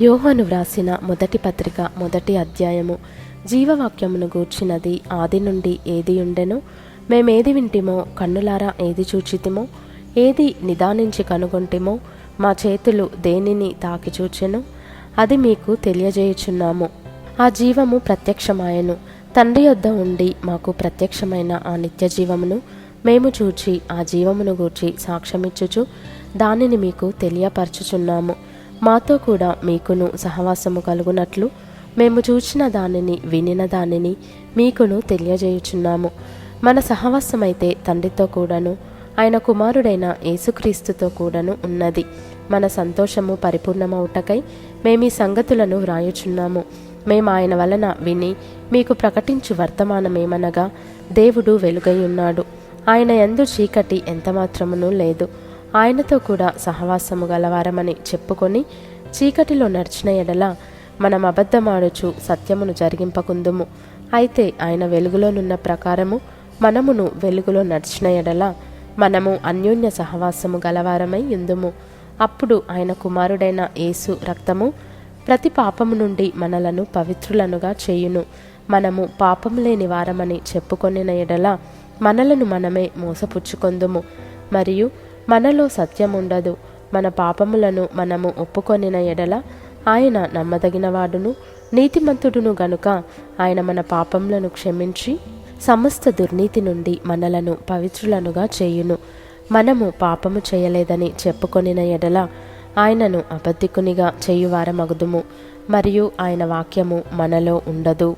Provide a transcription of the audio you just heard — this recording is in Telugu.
యోహాను వ్రాసిన మొదటి పత్రిక మొదటి అధ్యాయము. జీవవాక్యమును గూర్చినది ఆది నుండి ఏది ఉండెనో, మేమేది వింటిమో, కన్నులారా ఏది చూచితిమో, ఏది నిదానించి కనుగొంటిమో, మా చేతులు దేనిని తాకి చూచెనో అది మీకు తెలియజేయుచున్నాము. ఆ జీవము ప్రత్యక్షమాయెను, తండ్రి యొద్ద ఉండి మాకు ప్రత్యక్షమైన ఆ నిత్య జీవమును మేము చూచి ఆ జీవమును గూర్చి సాక్ష్యమిచ్చుచు దానిని మీకు తెలియపరచుచున్నాము. మాతో కూడా మీకును సహవాసము కలుగునట్లు మేము చూచిన దానిని వినిన దానిని మీకును తెలియజేయుచున్నాము. మన సహవాసమైతే తండ్రితో కూడాను ఆయన కుమారుడైన యేసుక్రీస్తుతో కూడాను ఉన్నది. మన సంతోషము పరిపూర్ణమవుటకై మేమీ సంగతులను వ్రాయుచున్నాము. మేము ఆయన వలన విని మీకు ప్రకటించు వర్తమానమేమనగా, దేవుడు వెలుగై ఉన్నాడు, ఆయన యందు చీకటి ఎంతమాత్రమునూ లేదు. ఆయనతో కూడా సహవాసము గలవారమని చెప్పుకొని చీకటిలో నడిచిన ఎడల మనం అబద్ధమాడుచు సత్యమును జరిగింపకుందుము. అయితే ఆయన వెలుగులోనున్న ప్రకారము మనమును వెలుగులో నడిచిన ఎడల మనము అన్యోన్య సహవాసము గలవారమై యుందుము. అప్పుడు ఆయన కుమారుడైన యేసు రక్తము ప్రతి పాపము నుండి మనలను పవిత్రులనుగా చేయును. మనము పాపము లేని వారమని చెప్పుకొనిన ఎడల మనలను మనమే మోసపుచ్చుకొందుము, మరియు మనలో సత్యముండదు. మన పాపములను మనము ఒప్పుకొనిన ఎడల ఆయన నమ్మదగినవాడును నీతిమంతుడును గనుక ఆయన మన పాపములను క్షమించి సమస్త దుర్నీతి నుండి మనలను పవిత్రులనుగా చేయును. మనము పాపము చేయలేదని చెప్పుకొనిన ఎడల ఆయనను అబద్ధికునిగా చేయువారమగుదుము, మరియు ఆయన వాక్యము మనలో ఉండదు.